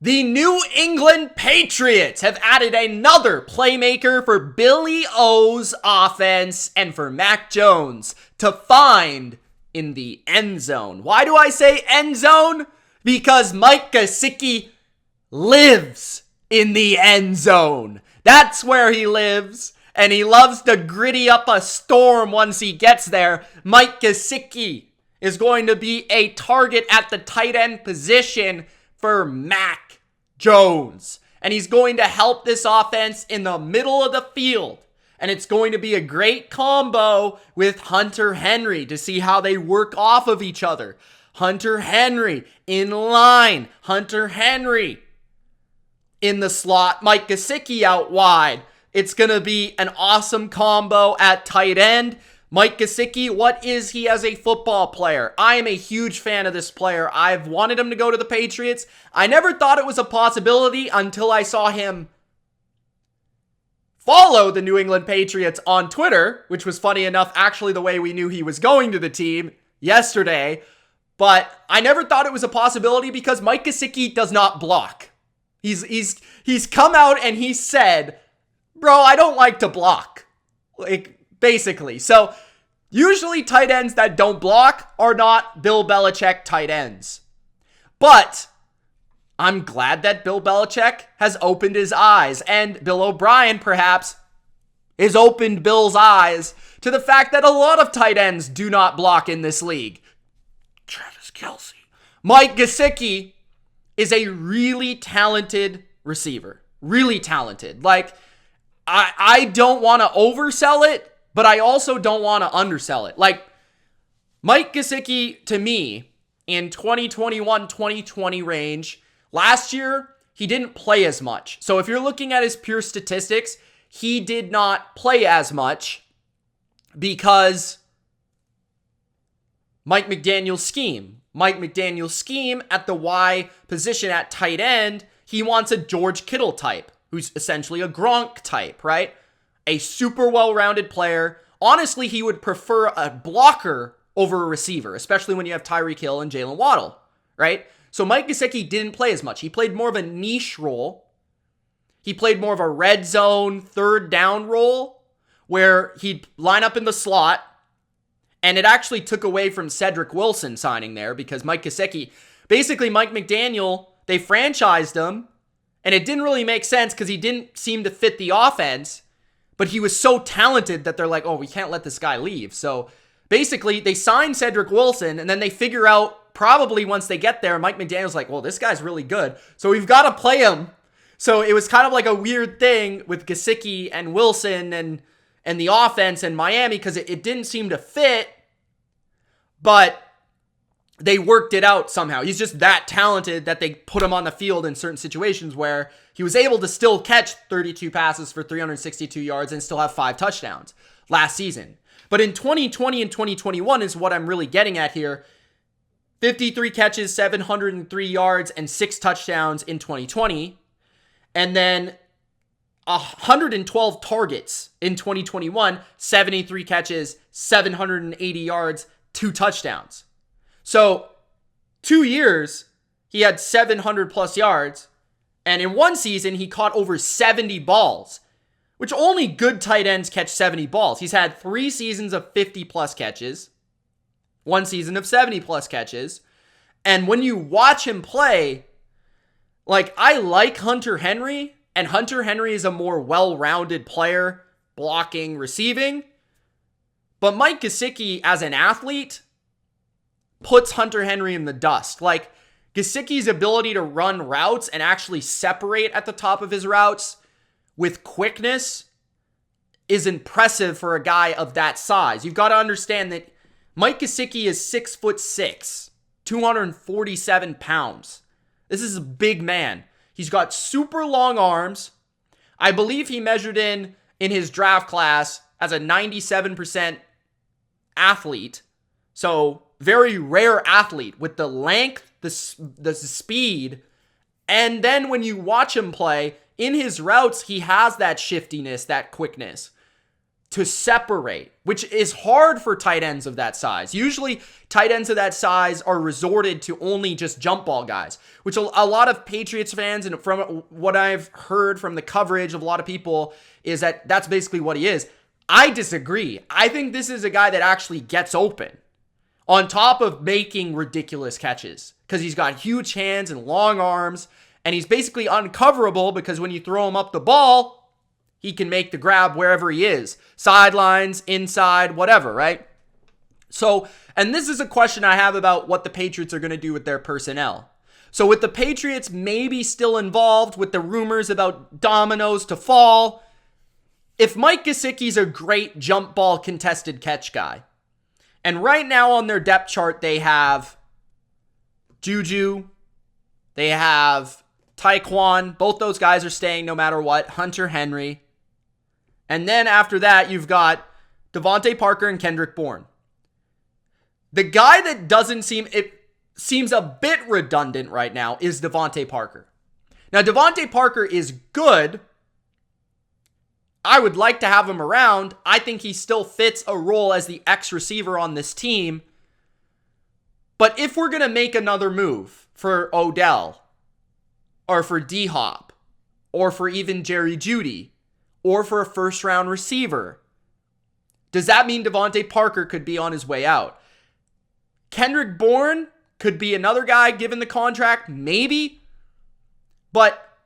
The New England Patriots have added another playmaker for Billy O's offense and for Mac Jones to find in the end zone. Why do I say end zone? Because Mike Gesicki lives in the end zone. That's where he lives, and he loves to gritty up a storm once he gets there. Mike Gesicki is going to be a target at the tight end position for Mac Jones. And he's going to help this offense in the middle of the field. And it's going to be a great combo with Hunter Henry to see how they work off of each other. Hunter Henry in line. Hunter Henry in the slot. Mike Gesicki out wide. It's going to be an awesome combo at tight end. Mike Gesicki, what is he as a football player? I am a huge fan of this player. I've wanted him to go to the Patriots. I never thought it was a possibility until I saw him follow the New England Patriots on Twitter, which was funny enough, actually the way we knew he was going to the team yesterday. But I never thought it was a possibility because Mike Gesicki does not block. He's come out and he said, bro, I don't like to block. Basically. So usually tight ends that don't block are not Bill Belichick tight ends. But I'm glad that Bill Belichick has opened his eyes, and Bill O'Brien perhaps has opened Bill's eyes to the fact that a lot of tight ends do not block in this league. Travis Kelce. Mike Gesicki is a really talented receiver. Really talented. I don't want to oversell it, but I also don't want to undersell it. Mike Gesicki, to me, in 2021-2020 range, last year, he didn't play as much. So if you're looking at his pure statistics, he did not play as much because Mike McDaniel's scheme. Mike McDaniel's scheme at the Y position at tight end, he wants a George Kittle type, who's essentially a Gronk type, right? A super well-rounded player. Honestly, he would prefer a blocker over a receiver, especially when you have Tyreek Hill and Jalen Waddle, right? So Mike Gesicki didn't play as much. He played more of a niche role. He played more of a red zone, third down role, where he'd line up in the slot, and it actually took away from Cedric Wilson signing there because Mike Gesicki, basically Mike McDaniel, they franchised him, and it didn't really make sense because he didn't seem to fit the offense. But he was so talented that they're like, oh, we can't let this guy leave. So basically, they sign Cedric Wilson, and then they figure out, probably once they get there, Mike McDaniel's like, well, this guy's really good, so we've got to play him. So it was kind of like a weird thing with Gesicki and Wilson and the offense in Miami because it didn't seem to fit, but they worked it out somehow. He's just that talented that they put him on the field in certain situations where he was able to still catch 32 passes for 362 yards and still have 5 touchdowns last season. But in 2020 and 2021 is what I'm really getting at here. 53 catches, 703 yards, and 6 touchdowns in 2020. And then 112 targets in 2021, 73 catches, 780 yards, 2 touchdowns. So 2 years, he had 700 plus yards. And in one season, he caught over 70 balls, which only good tight ends catch 70 balls. He's had 3 seasons of 50 plus catches, 1 season of 70 plus catches. And when you watch him play, I like Hunter Henry, and Hunter Henry is a more well-rounded player, blocking, receiving. But Mike Gesicki, as an athlete, puts Hunter Henry in the dust. Gesicki's ability to run routes and actually separate at the top of his routes with quickness is impressive for a guy of that size. You've got to understand that Mike Gesicki is 6'6", 247 pounds. This is a big man. He's got super long arms. I believe he measured in his draft class as a 97% athlete. So very rare athlete with the length, the speed, and then when you watch him play, in his routes, he has that shiftiness, that quickness. to separate, which is hard for tight ends of that size. Usually tight ends of that size are resorted to only just jump ball guys, which a lot of Patriots fans, and from what I've heard from the coverage of a lot of people, is that that's basically what he is. I disagree. I think this is a guy that actually gets open on top of making ridiculous catches because he's got huge hands and long arms, and he's basically uncoverable because when you throw him up the ball, he can make the grab wherever he is. Sidelines, inside, whatever, right? So, and this is a question I have about what the Patriots are going to do with their personnel. So with the Patriots maybe still involved with the rumors about dominoes to fall, if Mike Gesicki's a great jump ball contested catch guy, and right now on their depth chart they have Juju, they have Tyquan, both those guys are staying no matter what, Hunter Henry, and then after that, you've got Devontae Parker and Kendrick Bourne. The guy that seems a bit redundant right now is Devontae Parker. Now, Devontae Parker is good. I would like to have him around. I think he still fits a role as the X receiver on this team. But if we're going to make another move for Odell, or for D-Hop, or for even Jerry Jeudy, or for a first-round receiver, does that mean Devontae Parker could be on his way out? Kendrick Bourne could be another guy given the contract, maybe. But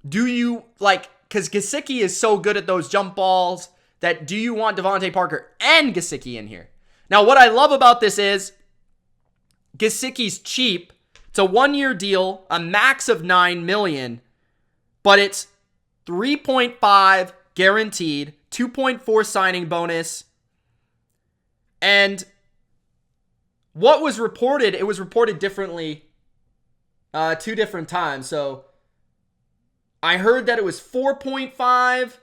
do you, because Gesicki is so good at those jump balls, that do you want Devontae Parker and Gesicki in here? Now, what I love about this is Gesicki's cheap. It's a 1-year deal, a max of $9 million, but it's 3.5 guaranteed, 2.4 signing bonus. And what was reported, it was reported differently 2 different times. So I heard that it was 4.5.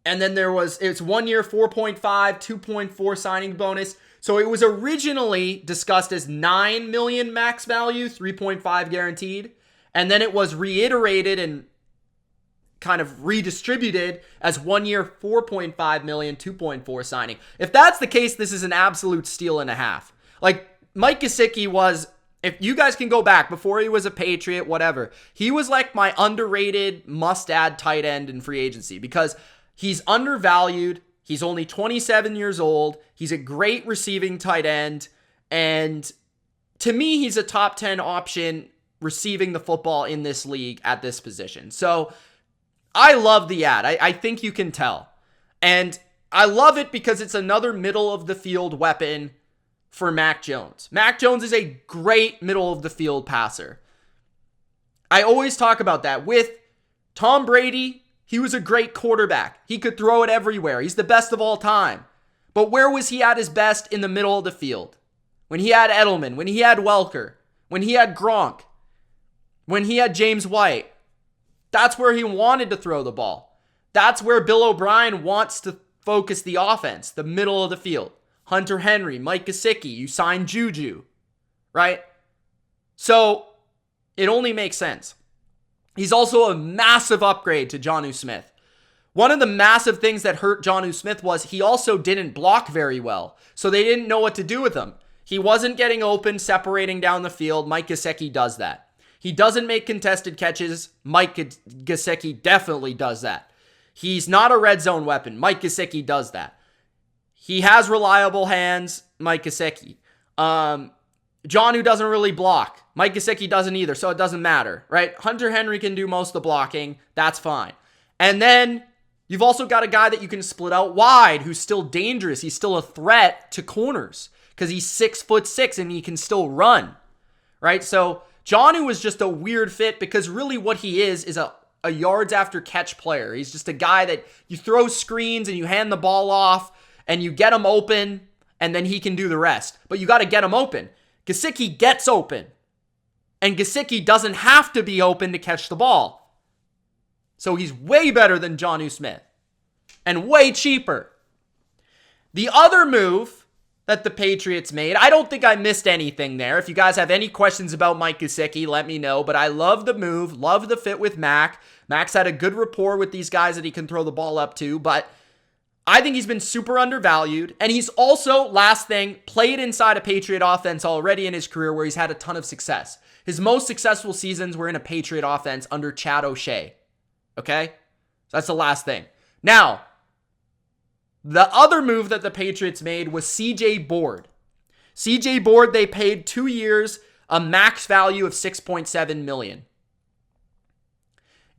And then it's 1 year, 4.5, 2.4 signing bonus. So it was originally discussed as $9 million max value, 3.5 guaranteed. And then it was reiterated and kind of redistributed as 1 year, 4.5 million, 2.4 signing. If that's the case, this is an absolute steal and a half. Mike Gesicki was, if you guys can go back before he was a Patriot, whatever, he was like my underrated must-add tight end in free agency because he's undervalued. He's only 27 years old. He's a great receiving tight end. And to me, he's a top 10 option receiving the football in this league at this position. So I love the ad. I think you can tell. And I love it because it's another middle of the field weapon for Mac Jones. Mac Jones is a great middle of the field passer. I always talk about that. With Tom Brady, he was a great quarterback. He could throw it everywhere. He's the best of all time. But where was he at his best? In the middle of the field. When he had Edelman, when he had Welker, when he had Gronk, when he had James White. That's where he wanted to throw the ball. That's where Bill O'Brien wants to focus the offense, the middle of the field. Hunter Henry, Mike Gesicki, you signed Juju, right? So it only makes sense. He's also a massive upgrade to Jonnu Smith. One of the massive things that hurt Jonnu Smith was he also didn't block very well. So they didn't know what to do with him. He wasn't getting open, separating down the field. Mike Gesicki does that. He doesn't make contested catches. Mike Gesicki definitely does that. He's not a red zone weapon. Mike Gesicki does that. He has reliable hands. Mike Gesicki. Jonnu doesn't really block. Mike Gesicki doesn't either, so it doesn't matter, right? Hunter Henry can do most of the blocking. That's fine. And then you've also got a guy that you can split out wide who's still dangerous. He's still a threat to corners because he's 6'6" and he can still run, right? So Jonnu was just a weird fit because really what he is a yards after catch player. He's just a guy that you throw screens and you hand the ball off and you get him open and then he can do the rest. But you got to get him open. Gesicki gets open. And Gesicki doesn't have to be open to catch the ball. So he's way better than Jonnu Smith. And way cheaper. The other move that the Patriots made. I don't think I missed anything there. If you guys have any questions about Mike Gesicki, let me know. But I love the move, love the fit with Mac. Mac's had a good rapport with these guys that he can throw the ball up to, but I think he's been super undervalued. And he's also, last thing, played inside a Patriot offense already in his career where he's had a ton of success. His most successful seasons were in a Patriot offense under Chad O'Shea. Okay? So that's the last thing. Now, the other move that the Patriots made was CJ Board. CJ Board, they paid 2 years, a max value of $6.7 million.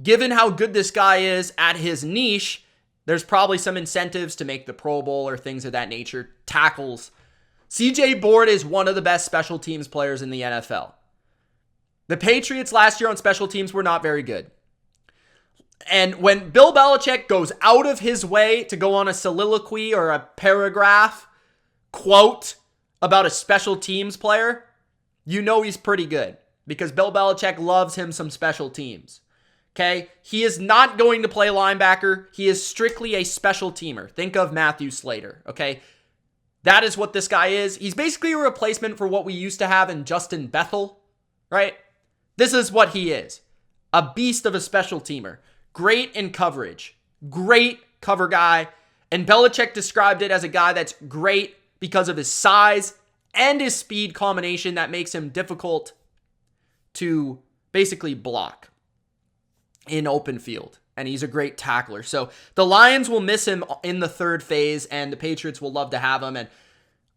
Given how good this guy is at his niche, there's probably some incentives to make the Pro Bowl or things of that nature. Tackles. CJ Board is one of the best special teams players in the NFL. The Patriots last year on special teams were not very good. And when Bill Belichick goes out of his way to go on a soliloquy or a paragraph quote about a special teams player, you know he's pretty good because Bill Belichick loves him some special teams. Okay? He is not going to play linebacker. He is strictly a special teamer. Think of Matthew Slater. Okay? That is what this guy is. He's basically a replacement for what we used to have in Justin Bethel, right? This is what he is. A beast of a special teamer. Great in coverage. Great cover guy. And Belichick described it as a guy that's great because of his size and his speed combination that makes him difficult to basically block in open field. And he's a great tackler. So the Lions will miss him in the third phase, and the Patriots will love to have him. And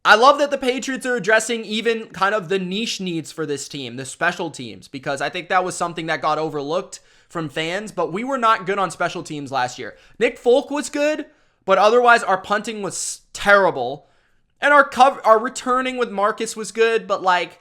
I love that the Patriots are addressing even kind of the niche needs for this team, the special teams, because I think that was something that got overlooked from fans, but we were not good on special teams last year. Nick Folk was good, but otherwise our punting was terrible. And our returning with Marcus was good, but like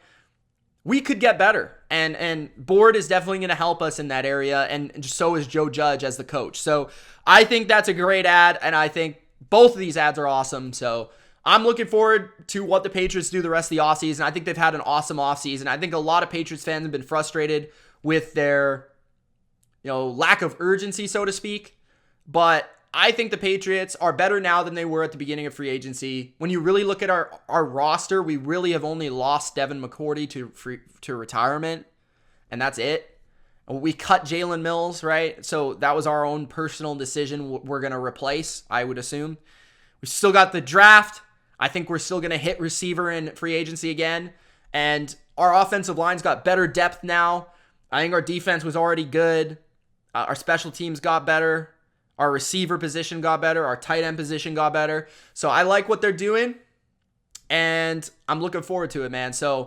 we could get better. And Board is definitely going to help us in that area, and so is Joe Judge as the coach. So I think that's a great ad, and I think both of these ads are awesome. So I'm looking forward to what the Patriots do the rest of the offseason. I think they've had an awesome offseason. I think a lot of Patriots fans have been frustrated with their lack of urgency, so to speak. But I think the Patriots are better now than they were at the beginning of free agency. When you really look at our roster, we really have only lost Devin McCourty to retirement, and that's it. We cut Jalen Mills, right? So that was our own personal decision we're going to replace, I would assume. We still got the draft. I think we're still going to hit receiver in free agency again. And our offensive line's got better depth now. I think our defense was already good. Our special teams got better. Our receiver position got better. Our tight end position got better. So I like what they're doing, and I'm looking forward to it, man. So